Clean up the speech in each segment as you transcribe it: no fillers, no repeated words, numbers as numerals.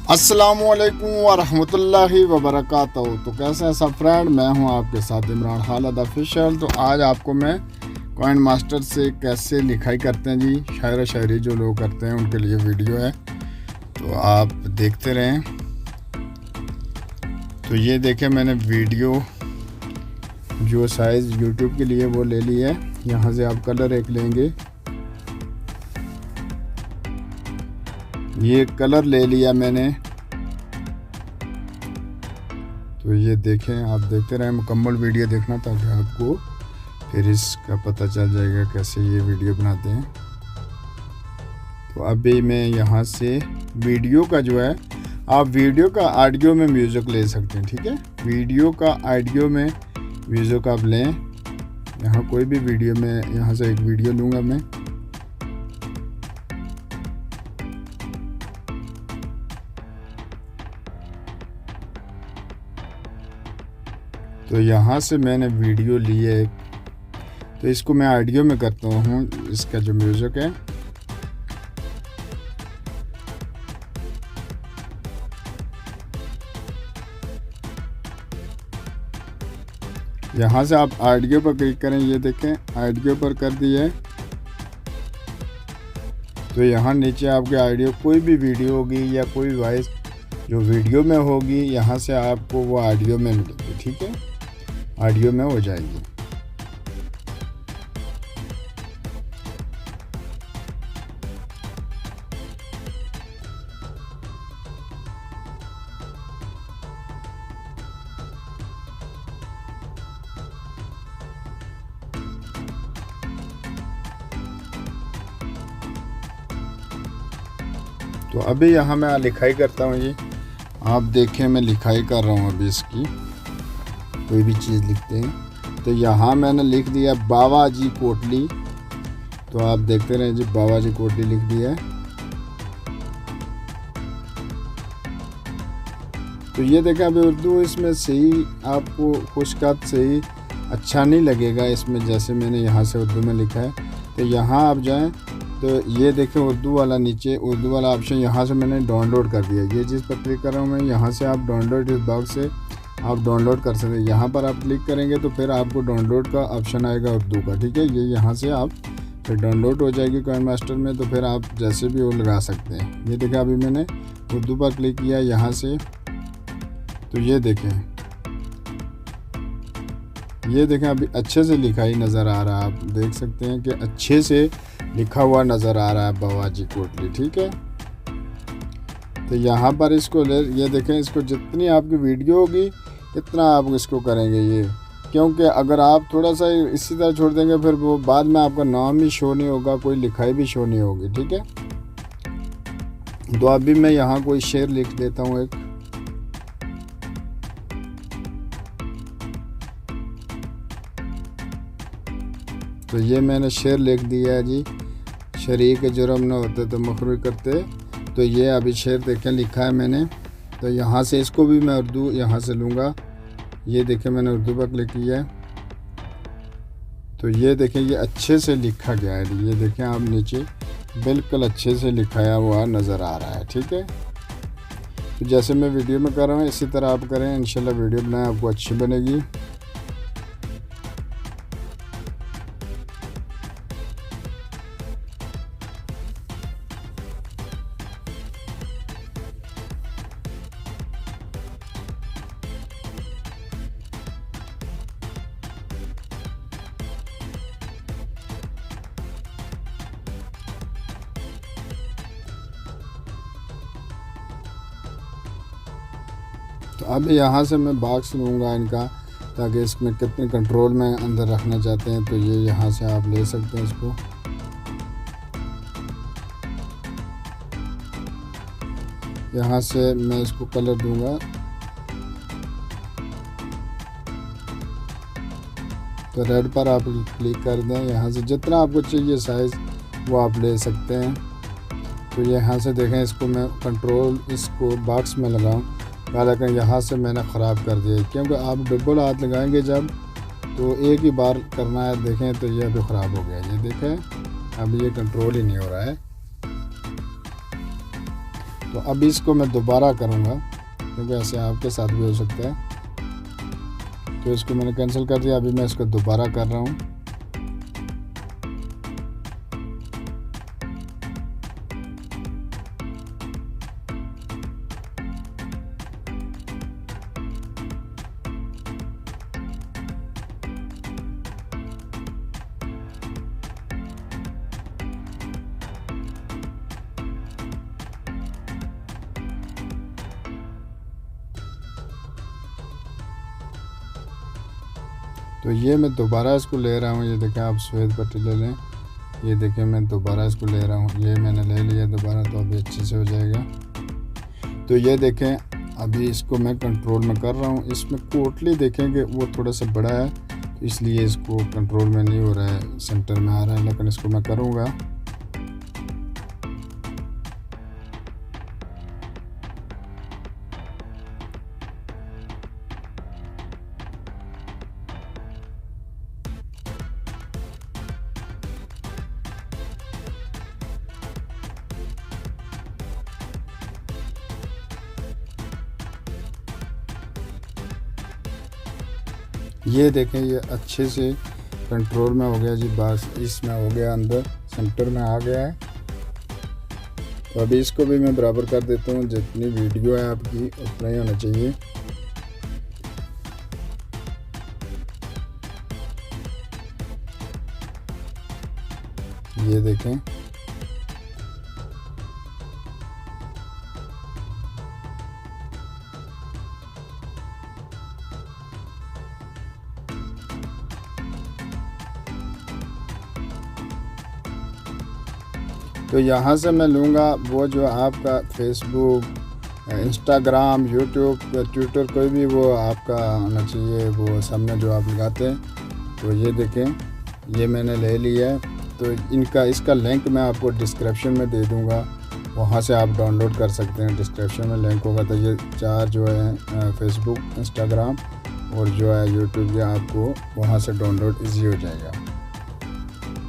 अस्सलामुअलैकुम वरहमतुल्लाहि वबरकातुहू। तो कैसे हैं सब फ्रेंड, मैं हूं आपके साथ इमरान खालिद ऑफिशियल। तो आज आपको मैं कॉइन मास्टर से कैसे लिखाई करते हैं जी, शायर शायरी जो लोग करते हैं उनके लिए वीडियो है, तो आप देखते रहें। तो ये देखें, मैंने वीडियो जो साइज़ यूट्यूब के लिए वो ले ली है। यहाँ से आप कलर एक लेंगे, ये कलर ले लिया मैंने। तो ये देखें, आप देखते रहें, मुकम्मल वीडियो देखना ताकि आपको फिर इसका पता चल जाएगा कैसे ये वीडियो बनाते हैं। तो अभी मैं यहाँ से वीडियो का जो है, आप वीडियो का ऑडियो में म्यूज़िक ले सकते हैं, ठीक है। वीडियो का ऑडियो में म्यूज़िक आप लें। यहाँ कोई भी वीडियो में, यहाँ से एक वीडियो लूँगा मैं। तो यहाँ से मैंने वीडियो ली है, तो इसको मैं ऑडियो में करता हूँ, इसका जो म्यूज़िक है। यहाँ से आप ऑडियो पर क्लिक करें, ये देखें ऑडियो पर कर दिए। तो यहाँ नीचे आपके ऑडियो, कोई भी वीडियो होगी या कोई वॉइस जो वीडियो में होगी, यहाँ से आपको वो ऑडियो में मिलेगी, ठीक है, ऑडियो में हो जाएगी। तो अभी यहाँ मैं लिखाई करता हूँ जी, आप देखें मैं लिखाई कर रहा हूँ अभी इसकी। कोई भी चीज़ लिखते हैं, तो यहाँ मैंने लिख दिया बाबा जी कोटली। तो आप देखते रहें जी, बाबा जी कोटली लिख दिया है। तो ये देखें, अभी उर्दू इसमें सही आपको खुशखत सही अच्छा नहीं लगेगा इसमें, जैसे मैंने यहाँ से उर्दू में लिखा है। तो यहाँ आप जाएं, तो ये देखें उर्दू वाला, नीचे उर्दू वाला ऑप्शन, यहाँ से मैंने डाउनलोड कर दिया। ये चीज़ पर क्लिक कर रहा हूँ मैं, यहाँ से आप डाउनलोड इस बॉक्स से आप डाउनलोड कर सकते हैं। यहाँ पर आप क्लिक करेंगे तो फिर आपको डाउनलोड का ऑप्शन आएगा उर्दू का, ठीक है। ये यहाँ से आप फिर डाउनलोड हो जाएगी कॉइन मास्टर में। तो फिर आप जैसे भी वो लगा सकते हैं। ये देखें, अभी मैंने उर्दू पर क्लिक किया यहाँ से। तो ये देखें अभी अच्छे से लिखाई नज़र आ रहा है, आप देख सकते हैं कि अच्छे से लिखा हुआ नज़र आ रहा है बाबा जी कोटली, ठीक है। तो यहाँ पर इसको ये देखें, इसको जितनी आपकी वीडियो होगी इतना आप इसको करेंगे ये, क्योंकि अगर आप थोड़ा सा इसी तरह छोड़ देंगे फिर वो बाद में आपका नाम ही शो नहीं होगा, कोई लिखाई भी शो नहीं होगी, ठीक है। तो अभी मैं यहाँ कोई शेर लिख देता हूँ एक। तो ये मैंने शेर लिख दिया है जी, शरीक जुर्म न होते तो मखरू करते। तो ये अभी शेर देखें लिखा है मैंने। तो यहाँ से इसको भी मैं उर्दू यहाँ से लूँगा। ये देखें मैंने उर्दू पर क्लिक किया है। तो ये देखें ये अच्छे से लिखा गया है। ये देखें आप नीचे बिल्कुल अच्छे से लिखाया हुआ नज़र आ रहा है, ठीक है। तो जैसे मैं वीडियो में कर रहा हूँ इसी तरह आप करें, इंशाल्लाह वीडियो बनाएं आपको अच्छी बनेगी। तो अब यहाँ से मैं बॉक्स लूँगा इनका, ताकि इसमें कितने कंट्रोल में अंदर रखना चाहते हैं। तो ये यहाँ से आप ले सकते हैं इसको। यहाँ से मैं इसको कलर दूँगा। तो रेड पर आप क्लिक कर दें, यहाँ से जितना आपको चाहिए साइज़ वो आप ले सकते हैं। तो यहाँ से देखें, इसको मैं कंट्रोल इसको बॉक्स में लगाऊँ, हालांकि यहाँ से मैंने ख़राब कर दिया, क्योंकि आप डबल हाथ लगाएंगे जब, तो एक ही बार करना है। देखें तो ये अभी ख़राब हो गया, ये देखें अब ये कंट्रोल ही नहीं हो रहा है। तो अभी इसको मैं दोबारा करूँगा, क्योंकि ऐसे आपके साथ भी हो सकता है। तो इसको मैंने कैंसिल कर दिया, अभी मैं इसको दोबारा कर रहा हूँ। तो ये मैं दोबारा इसको ले रहा हूँ। ये देखें, आप सफ़ेद पट्टी ले लें। ये देखें, मैं दोबारा इसको ले रहा हूँ। ये मैंने ले लिया दोबारा, तो अभी अच्छे से हो जाएगा। तो ये देखें, अभी इसको मैं कंट्रोल में कर रहा हूँ। इसमें कोटली देखेंगे वो थोड़ा सा बड़ा है, तो इसलिए इसको कंट्रोल में नहीं हो रहा है, सेंटर में आ रहा है, लेकिन इसको मैं करूँगा। ये देखें, ये अच्छे से कंट्रोल में हो गया जी। बस इसमें हो गया, अंदर सेंटर में आ गया है। तो अभी इसको भी मैं बराबर कर देता हूँ। जितनी वीडियो है आपकी उतना ही होना चाहिए। ये देखें, तो यहाँ से मैं लूँगा वो जो आपका फेसबुक, इंस्टाग्राम, यूट्यूब, ट्विटर, कोई भी वो आपका होना चाहिए, वो सामने जो आप लगाते हैं। तो ये देखें, ये मैंने ले लिया है। तो इसका लिंक मैं आपको डिस्क्रिप्शन में दे दूँगा, वहाँ से आप डाउनलोड कर सकते हैं। डिस्क्रिप्शन में लिंक होगा। तो ये 4 जो है फेसबुक, इंस्टाग्राम और जो है यूट्यूब, ये आपको वहाँ से डाउनलोड ईजी हो जाएगा।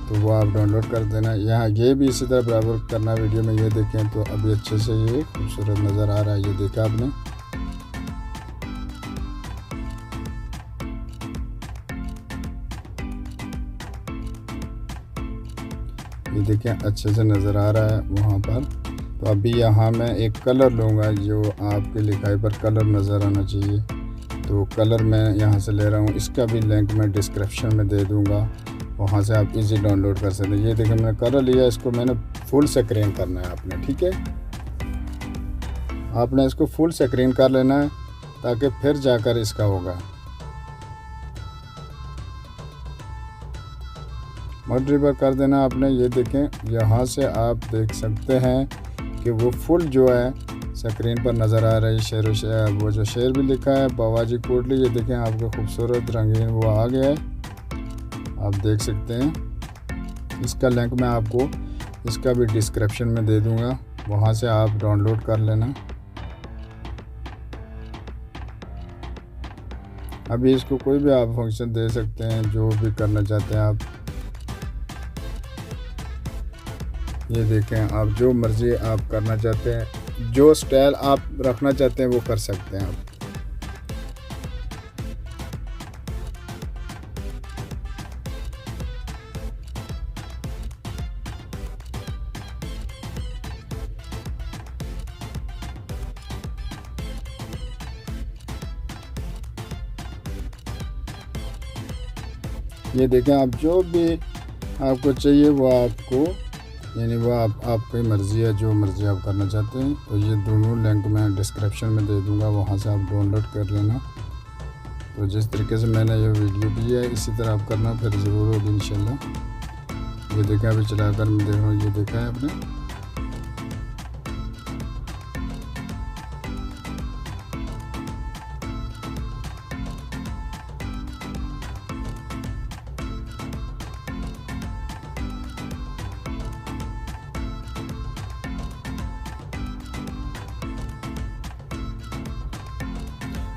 तो वो आप डाउनलोड कर देना। यहाँ ये भी इसी तरह बराबर करना वीडियो में। ये देखें, तो अभी अच्छे से ये खूबसूरत नज़र आ रहा है। ये देखा आपने। ये देखें, अच्छे से नज़र आ रहा है वहाँ पर। तो अभी यहाँ मैं एक कलर लूँगा, जो आपकी लिखाई पर कलर नज़र आना चाहिए। तो कलर मैं यहाँ से ले रहा हूँ। इसका भी लिंक मैं डिस्क्रिप्शन में दे दूँगा, वहाँ से आप इजी डाउनलोड कर सकते हैं। ये देखिए, मैंने कलर लिया। इसको मैंने फुल स्क्रीन करना है आपने, ठीक है। आपने इसको फुल स्क्रीन कर लेना है, ताकि फिर जाकर इसका होगा। मर्जी पर कर देना आपने। ये देखें, यहाँ से आप देख सकते हैं कि वो फुल जो है स्क्रीन पर नज़र आ रही है। वो जो शेर भी लिखा है, बावाजी कोटली, ये देखें आपको खूबसूरत रंगीन वो आ गया है, आप देख सकते हैं। इसका लिंक मैं आपको इसका भी डिस्क्रिप्शन में दे दूंगा, वहाँ से आप डाउनलोड कर लेना। अभी इसको कोई भी आप फंक्शन दे सकते हैं, जो भी करना चाहते हैं आप। ये देखें, आप जो मर्ज़ी आप करना चाहते हैं, जो स्टाइल आप रखना चाहते हैं वो कर सकते हैं आप। ये देखें, आप जो भी आपको चाहिए वो आपको, यानी वो आपकी मर्ज़ी है, जो मर्ज़ी आप करना चाहते हैं। तो ये दोनों लिंक मैं डिस्क्रिप्शन में दे दूंगा, वहाँ से आप डाउनलोड कर लेना। तो जिस तरीके से मैंने ये वीडियो दी है, इसी तरह आप करना, फिर ज़रूर होगी इंशाल्लाह। ये देखें, अभी चलाकर मैं देख रहा हूँ। ये देखा है आपने।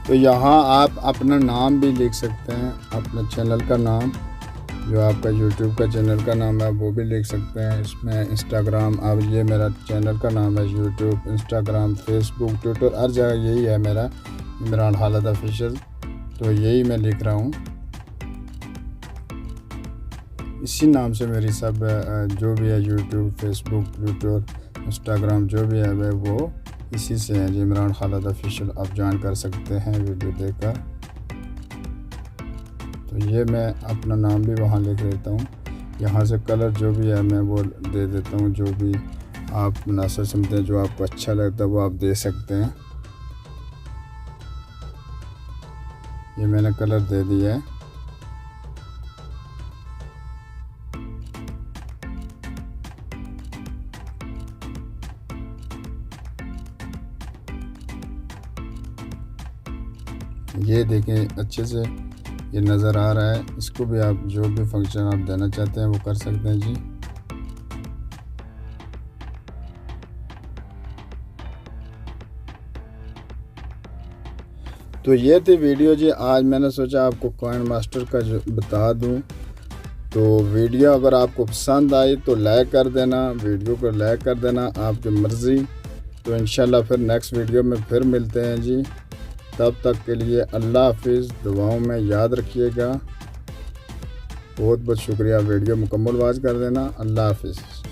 तो यहाँ आप अपना नाम भी लिख सकते हैं, अपने चैनल का नाम। जो आपका यूट्यूब का चैनल का नाम है वो भी लिख सकते हैं इसमें। इंस्टाग्राम, अब ये मेरा चैनल का नाम है यूट्यूब, इंस्टाग्राम, फेसबुक, ट्विटर, हर जगह यही है मेरा, इमरान खालिद ऑफिशियल। तो यही मैं लिख रहा हूँ, इसी नाम से मेरी सब जो भी है यूट्यूब, फेसबुक, ट्विटर, इंस्टाग्राम जो भी है वो इसी से है जी, इमरान खालिद ऑफिशियल। आप ज्वाइन कर सकते हैं वीडियो देखकर। तो ये मैं अपना नाम भी वहाँ लिख देता हूँ। यहाँ से कलर जो भी है मैं वो दे देता हूँ, जो भी आप मुनासिब समझते हैं, जो आपको अच्छा लगता है वो आप दे सकते हैं। ये मैंने कलर दे दिया है। ये देखें अच्छे से ये नज़र आ रहा है। इसको भी आप जो भी फंक्शन आप देना चाहते हैं वो कर सकते हैं जी। तो ये थी वीडियो जी, आज मैंने सोचा आपको कॉइन मास्टर का जो बता दूं। तो वीडियो अगर आपको पसंद आई तो लाइक कर देना, वीडियो को लाइक कर देना, आपकी मर्ज़ी। तो इंशाल्लाह फिर नेक्स्ट वीडियो में फिर मिलते हैं जी। तब तक के लिए अल्लाह हाफिज़, दुआओं में याद रखिएगा। बहुत बहुत शुक्रिया, वीडियो मुकम्मल वाच कर देना। अल्लाह हाफिज़।